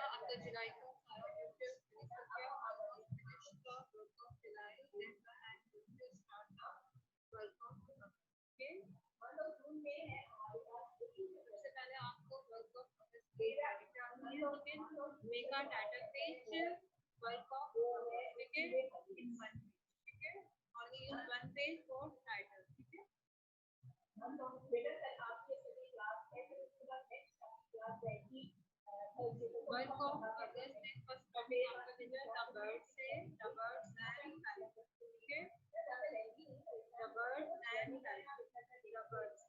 आपका जुलाई का सारा वीडियो फिनिश हो गया, almost finish the work of July, then and to start the work of okay. सबसे पहले आपको वर्क ऑफ अगस्त की तैयारी करनी है, ठीक है। Make a title page work of अगस्त, ठीक है, इन वन पेज, ठीक है। Only use one page for title, ठीक है। वर्क ऑफ अगस्त में फर्स्ट टॉपिक आपका दिया द बर्ड्स से, द बर्ड्स एंड टाइटल, ठीक है। The birds and title, the birds.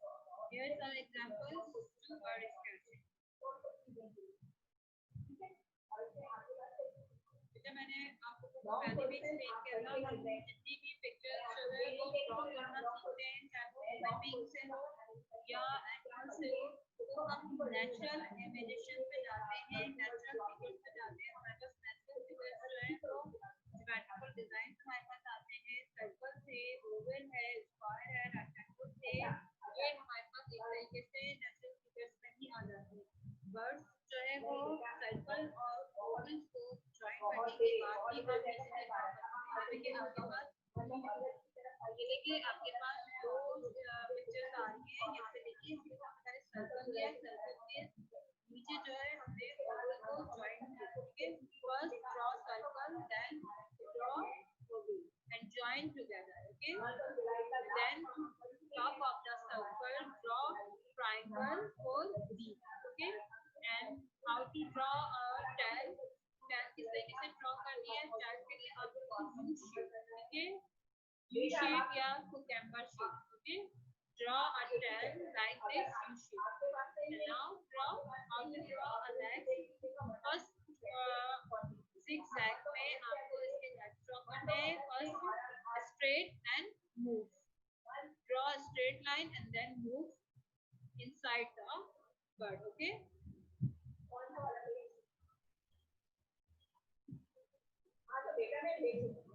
Here are some examples to bird sketching. बेटा मैंने आपको पहले भी एक्सप्लेन किया था, हम जितनी भी पिक्चर्स जो है वो ड्रॉ करना सीखते हैं, चाहे वो मैपिंग से हो या एनिमल से हो, तो हम नेचुरल इमेजिनेशन पे जाते हैं, नेचुरल फिगर्स पे जाते हैं। हमारे पास नेचुरल फिगर्स जो है वो ज्योमेट्रिकल डिजाइन हमारे पास आते हैं, सर्कल थे, ओवल है, स्क्वायर है, रेक्टेंगल थे, ये हमारे पास एक तरीके से नेचुरल फिगर्स में ही आ जाते हैं। बर्ड्स जो है वो सर्कल और ओवल को ज्वाइन करने के बाद ही हम इसे ड्रॉ करते हैं। लेकिन आपके पास ये देखिए, आपके पास दो पिक्चर्स आ रही है, ये से देखिए, हमारे सर्कल लिया, सर्कल के नीचे जो है हमने ओवल को ज्वाइन किया, ठीक है। First draw circle, then draw oval and join together, okay. Then top of the circle draw triangle for B, okay। and how to draw a tail, tail किस तरीके से ड्रॉ करनी है, tail के लिए आपको U shape, ठीक है, U shape या cucumber shape, okay। draw a tail like this, U shape। and now draw how to draw a leg। first zigzag में आपको इसके legs ड्रॉ करने हैं। first straight and move, draw a straight line and then move inside the bird, okay।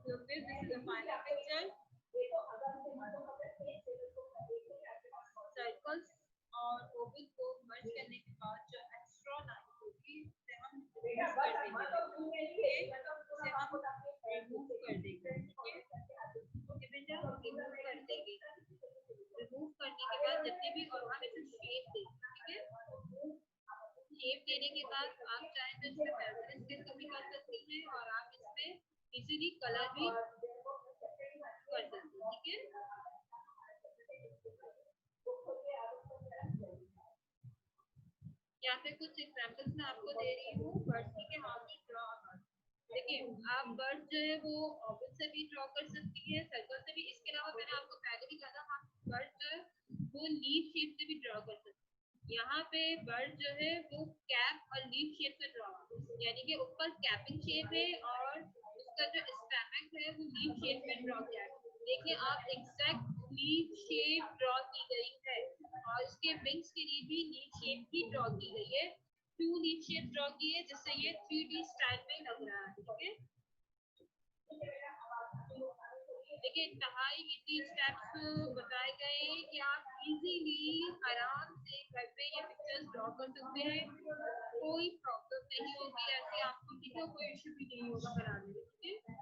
Look this is the final picture। Circles और Oval को मर्ज करने के बाद जो एक्स्ट्रा लाइन होगी उसे हम रिमूव कर देंगे, उसे हम रिमूव कर देंगे, ठीक है। ओके बेटा, रिमूव कर देंगे। रिमूव करने के बाद जितने भी और हम इसे शेप देंगे, ठीक है। शेप देने के बाद आप चाहें तो इसमें पेंसिल स्केच भी कर सकती हैं और आप इसमें इजीली कलर भी कर सकती हैं, ठीक है। यहाँ पे कुछ एग्जांपल्स मैं आपको दे रही हूँ बर्ड्स की, हाउ टू ड्रॉ बर्ड। देखिए, आप बर्ड जो है वो ओवल से भी ड्रॉ कर सकती है, सर्कल से भी। इसके अलावा मैंने आपको पहले भी कहा था, हम बर्ड जो है वो लीफ शेप से भी ड्रॉ कर सकते हैं। यहाँ पे बर्ड जो है वो कैप और लीफ शेप से ड्रॉ, यानी कि ऊपर कैपिंग शेप है और उसका जो स्टमक है वो लीफ शेप में ड्रॉ किया है। देखिए आप, एग्जैक्ट लीफ शेप ड्रॉ की गई है और इसके विंग्स के लिए भी लीफ शेप ही ड्रॉ की गई है। 2 लीफ शेप ड्रॉ की है जिससे ये 3D स्टाइल में लग रहा है, ठीक है। देखिए, इंतहाई इजी स्टेप्स बताए गए हैं कि आप इजीली आराम से घर पे ये पिक्चर्स ड्रॉ कर सकते हैं, कोई प्रॉब्लम नहीं होगी ऐसे आपको, ठीक है, कोई इशू भी नहीं होगा बनाने में, ठीक है।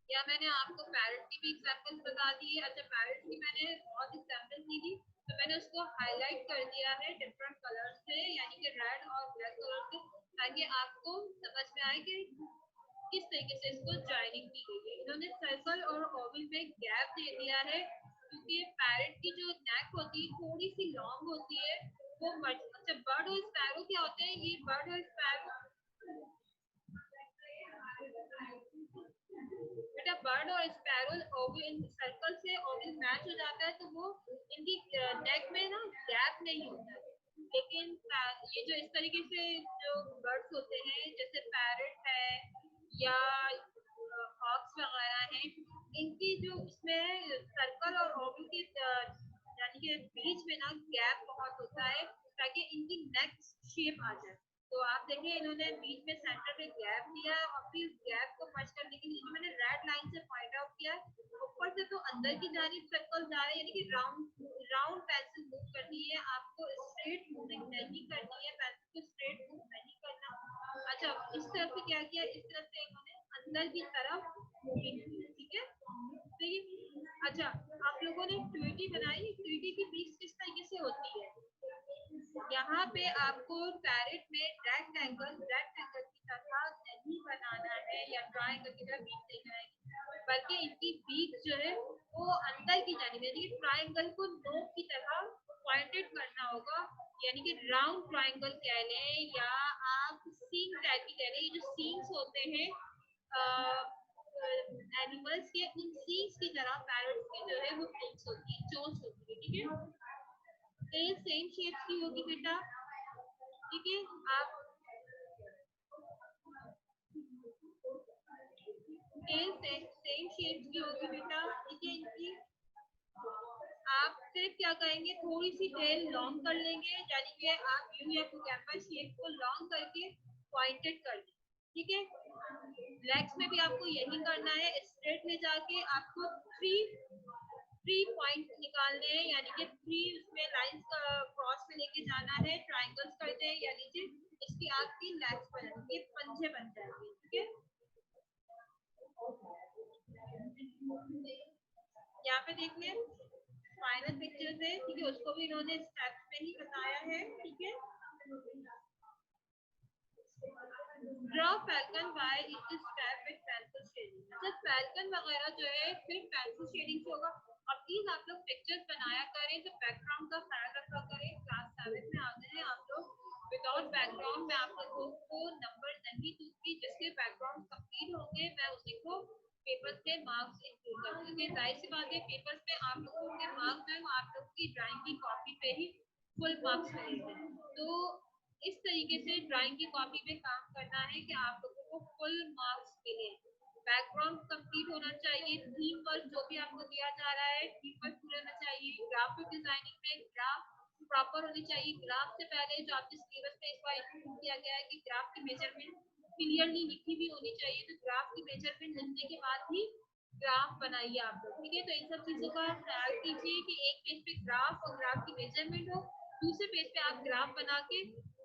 या मैंने आपको पैरट की भी एग्जांपल्स बता दी है। अच्छा, पैरट की मैंने बहुत एग्जांपल्स दी थी तो मैंने उसको हाईलाइट कर दिया है डिफरेंट कलर से, यानी कि रेड और ब्लैक कलर से, ताकि आपको समझ में आए कि किस तरीके से इसको ज्वाइनिंग की गई है। इन्होंने सर्कल और ओवल में गैप दे दिया है क्योंकि पैरट की जो नेक होती है थोड़ी सी लॉन्ग होती है वो। अच्छा, बर्ड और स्पैरो क्या होते हैं, ये बर्ड और स्पैरो बेटा, बर्ड और स्पैरो ओवल सर्कल से ओवल मैच हो जाता है तो वो इनकी नेक में ना गैप नहीं होता है। लेकिन ये जो इस तरीके से जो बर्ड्स होते हैं जैसे पैरट है या हॉक्स वगैरह हैं, इनकी जो इसमें सर्कल और ओवल की यानी कि बीच में ना गैप बहुत होता है ताकि इनकी नेक शेप आ जाए। तो आप देखिए, इन्होंने बीच में सेंटर में गैप दिया और फिर गैप को मर्ज करने के लिए मैंने रेड लाइन से पॉइंट आउट किया। ऊपर से तो अंदर की जानिब सर्कल जा रहे हैं, यानी कि राउंड पेंसिल मूव करनी है आपको स्ट्रेट मूविंग नहीं करनी है, पेंसिल को स्ट्रेट मूव नहीं करना। अच्छा, इस तरफ से क्या किया, इस तरफ से इन्होंने अंदर की तरफ मूविंग की, ठीक है। अच्छा, आप लोगों ने ट्विटी बनाई, ट्विटी की बीच किस तरीके से होती है, यहाँ पे आपको पैरेट में रेक्टेंगल की तरह नहीं बनाना है या ट्रायंगल की तरह बीच नहीं बनाएगी, बल्कि इनकी बीच जो है वो अंदर की जानी, यानी कि ट्रायंगल को नोक की तरह पॉइंटेड करना होगा, यानी कि राउंड ट्रायंगल कह लें या आप सींग टाइप की कह लें। ये जो सींग्स होते हैं एनिमल्स के, उन सींग्स की तरह पैरेट्स की जो है वो बीक्स होती है, चोंच होती है, ठीक है। टेल सेम शेप की होगी बेटा, ठीक है। आप टेल सेम शेप की होगी बेटा, ठीक है। इनकी आप सिर्फ क्या करेंगे, थोड़ी सी टेल लॉन्ग कर लेंगे, यानी कि आप यूं या कैम्पर शेप को लॉन्ग करके पॉइंटेड कर दें, ठीक है। लेग्स में भी आपको यही करना है, स्ट्रेट ले जाके आपको थ्री पॉइंट निकालने हैं, यानी कि थ्री उसमें लाइंस क्रॉस में लेके जाना है, ट्रायंगल्स करते हैं, यानी कि इसकी आपकी लेग्स बन जाएंगे, पंजे बन जाएंगे, ठीक है। यहाँ पे देख लें फाइनल पिक्चर है, ठीक है, उसको भी इन्होंने स्टेप्स में ही बताया है, ठीक है। Draw falcon by each step with pencil shading. अच्छा, फैल्कन वगैरह जो है सिर्फ पेंसिल शेडिंग से होगा। और प्लीज आप लोग पिक्चर्स बनाया करें तो बैकग्राउंड का ख्याल रखा करें। क्लास 7 में आ गए हैं आप लोग, विदाउट बैकग्राउंड में आप लोगों को नंबर नहीं दूंगी, जिसके बैकग्राउंड कंप्लीट होंगे मैं उसी को पेपर्स पे मार्क्स इंक्लूड कर दूंगी। जाहिर सी बात है, पेपर्स पे आप लोगों के मार्क्स जो है वो आप लोगों की ड्राइंग की कॉपी पे ही फुल मार्क्स मिलेंगे। तो इस तरीके से ड्राइंग की कॉपी पे काम करना है कि आप लोगों को फुल मार्क्स मिले। बैकग्राउंड कंप्लीट होना चाहिए, थीम वर्क जो भी आपको दिया जा रहा है थीम वर्क पूरा होना चाहिए। ग्राफिक डिजाइनिंग में ग्राफ प्रॉपर होनी चाहिए। ग्राफ से पहले जो आपके सिलेबस में इस बार इंक्लूड किया गया है कि ग्राफ की मेजरमेंट क्लियरली लिखी भी होनी चाहिए, तो ग्राफ की मेजरमेंट लिखने के बाद ही ग्राफ बनाइए आप लोग, ठीक है। तो इन सब चीजों का ख्याल कीजिए कि एक पेज पे ग्राफ और ग्राफ की मेजरमेंट हो, दूसरे पेज पे आप ग्राफ बना के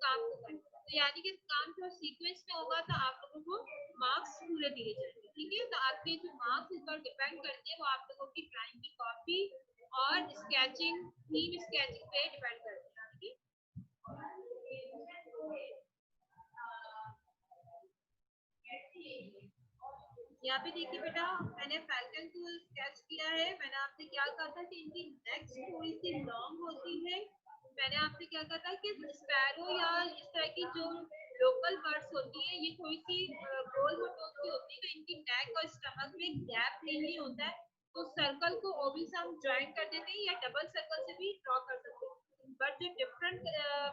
काम को करें। तो यानी कि काम जो सीक्वेंस में होगा तो आप लोगों को मार्क्स पूरे दिए जाएंगे, ठीक है। तो आपके जो मार्क्स इस पर डिपेंड करते हैं वो आप लोगों की ड्राइंग की कॉपी और स्केचिंग, थीम स्केचिंग पे डिपेंड करते हैं, ठीक है। यहाँ पे देखिए बेटा, मैंने फैल्कन को स्केच किया है। मैंने आपसे क्या कहा था कि इनकी नेक थोड़ी सी लॉन्ग होती है। मैंने आपसे क्या कहा था कि स्पैरो या इस तरह की जो लोकल बर्ड्स होती है ये थोड़ी सी गोल मोटो की होती है, तो इनकी नेक और स्टमक में गैप नहीं होता है। तो सर्कल को ओबी से हम ज्वाइन कर देते हैं या डबल सर्कल से भी ड्रॉ कर सकते हैं। बट जो डिफरेंट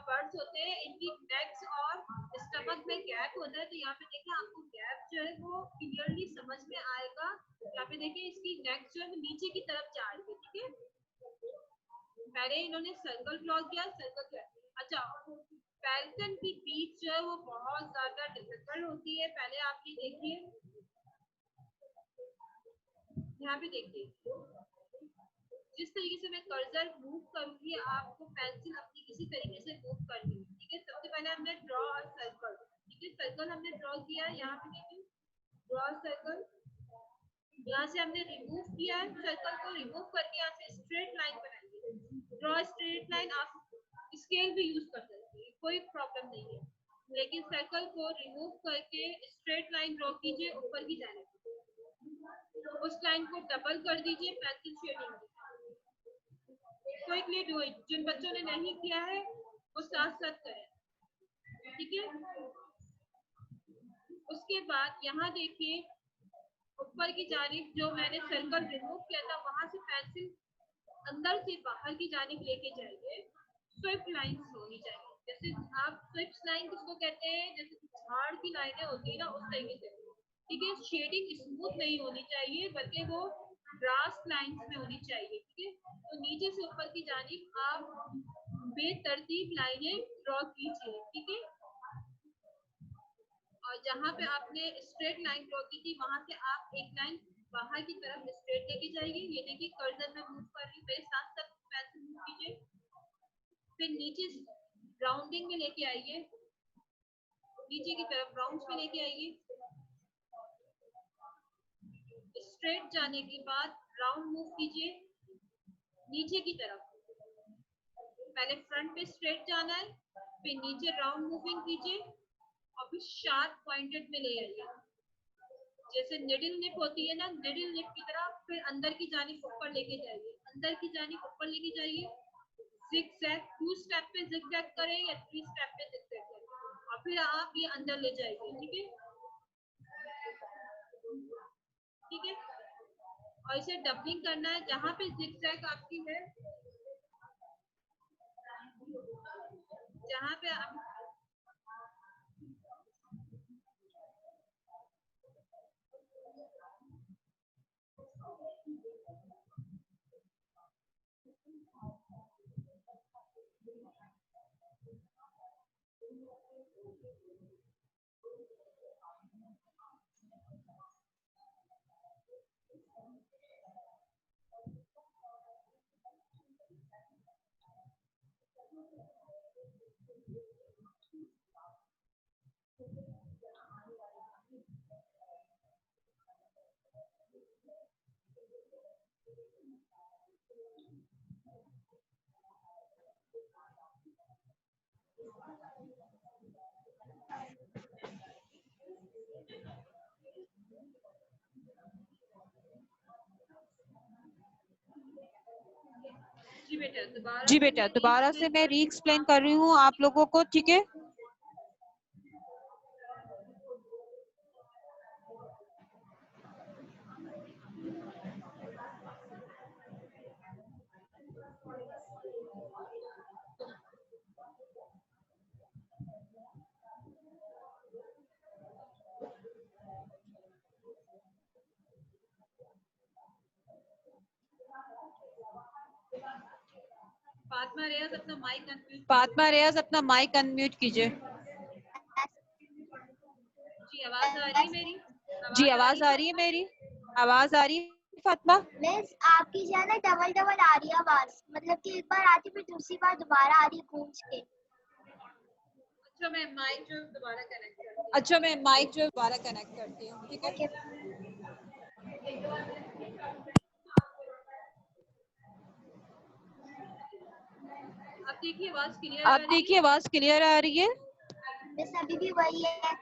बर्ड्स होते हैं इनकी नेक्स और स्टमक में गैप होता है, तो यहाँ पे देखिए आपको गैप जो है वो क्लियरली समझ में आएगा। यहाँ पे देखिए इसकी नेक जो है नीचे की तरफ जा रही है, ठीक है। पहले इन्होंने सर्कल ड्रॉ किया, सर्कल किया। अच्छा, फैल्कन की बीच जो है वो बहुत ज्यादा डिफिकल्ट होती है। पहले आप ये देखिए, यहाँ पे देखिए जिस तरीके से मैं कर्सर मूव करूंगी आपको पेंसिल अपनी इसी तरीके से मूव करनी है, ठीक है। सबसे पहले हमने ड्रॉ सर्कल, ठीक है, सर्कल हमने ड्रॉ किया। यहाँ पे देखिए ड्रॉ सर्कल, यहाँ से हमने रिमूव किया सर्कल को, रिमूव करके यहाँ से स्ट्रेट लाइन बनाएंगे। ड्रॉ स्ट्रेट लाइन, आप स्केल भी यूज कर सकते हैं, कोई प्रॉब्लम नहीं है, लेकिन सर्कल को रिमूव करके स्ट्रेट लाइन ड्रॉ कीजिए ऊपर की जाने, उस लाइन को डबल कर दीजिए pencil shading. Quickly do it, जिन बच्चों ने नहीं किया है वो साथ साथ करें, ठीक है। उसके बाद यहाँ देखिए ऊपर की जानिब जो मैंने सर्कल रिमूव किया था वहां से पेंसिल अंदर से बाहर की जानिब लेके जाइए। स्विफ्ट लाइंस होनी चाहिए, जैसे आप स्विफ्ट लाइन किसको कहते हैं, जैसे झाड़ की लाइनें होती है ना उस तरीके से, ठीक है। शेडिंग स्मूथ नहीं होनी चाहिए बल्कि वो ग्रास लाइंस में होनी चाहिए, ठीक है। तो नीचे से ऊपर की जानिब आप बेतरतीब लाइनें ड्रॉ कीजिए, ठीक है। और जहाँ पे आपने स्ट्रेट लाइन ड्रॉ की थी वहां से आप एक लाइन बाहर की तरफ स्ट्रेट लेके जाइए। ये देखिए कर्सर में मूव कर रही हूँ, मेरे साथ साथ पेंसिल मूव कीजिए। फिर नीचे राउंडिंग में लेके आइए, नीचे की तरफ राउंड्स में लेके आइए। स्ट्रेट जाने के बाद राउंड मूव कीजिए नीचे की तरफ। पहले फ्रंट पे स्ट्रेट जाना है, फिर नीचे राउंड मूविंग कीजिए और फिर शार्प पॉइंटेड में ले आइए। जैसे निडल निप होती है ना, निडल निप की तरह फिर अंदर की जानिब ऊपर लेके जाइए, अंदर की जानिब ऊपर लेके जाइए। जिगजैग 2 स्टेप पे जिगजैग करें या 3 स्टेप पे जिगजैग करें और फिर आप ये अंदर ले जाइए। ठीक है, ठीक है। और इसे डबलिंग करना है, जहाँ पे जिगजैग आपकी है, जहाँ पे आप जी बेटा दोबारा से मैं री एक्सप्लेन कर रही हूँ आप लोगों को, ठीक है। फातिमा रियाज अपना माइक अनम्यूट। फातिमा रियाज अपना माइक अनम्यूट कीजिए। जी आवाज आ रही है मेरी? जी आवाज आ रही है मेरी, आवाज आ रही है फातिमा? मिस आपकी जो है ना डबल डबल आ रही है आवाज, मतलब कि एक बार आती फिर दूसरी बार दोबारा आ रही है गूंज के। अच्छा मैं माइक जो दोबारा कनेक्ट करती हूँ। अच्छा मैं माइक जो दोबारा कनेक्ट करती हूँ, ठीक है। अब देखिए आवाज क्लियर अब देखिए आवाज क्लियर आ रही है? मिस अभी भी वही है।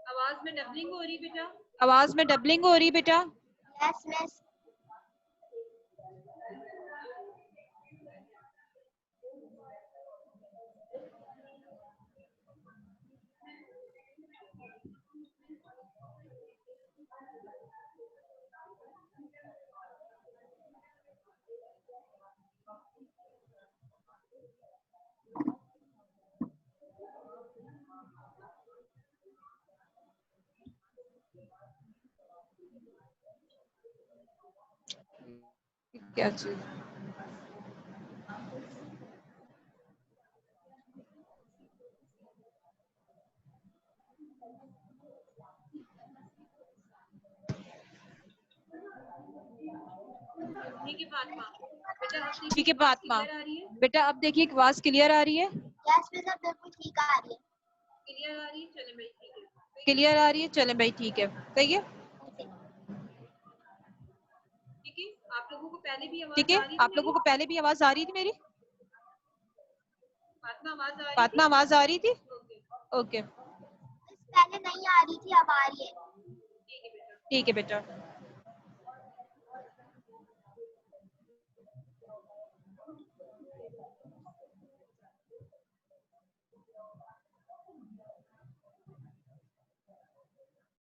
आवाज में डबलिंग हो रही बेटा? आवाज में डबलिंग हो रही बेटा? Yes miss. क्या चीज? ठीक है फातिमा, बेटा अब देखिए आवाज क्लियर आ रही है? यस मिस अब बिल्कुल ठीक आ रही है। क्लियर आ रही है? चले भाई ठीक है। क्लियर आ रही है, चले भाई ठीक है, सही है। ठीक है, आप लोगों को पहले भी आवाज ठीक है, आ रही थी आप लोगों को पहले भी आवाज आ रही थी मेरी? फातिमा आवाज आ रही फातिमा आवाज आ रही थी? ओके मिस पहले नहीं आ रही थी, अब आ रही है। ठीक है बेटा। ठीक है बेटा।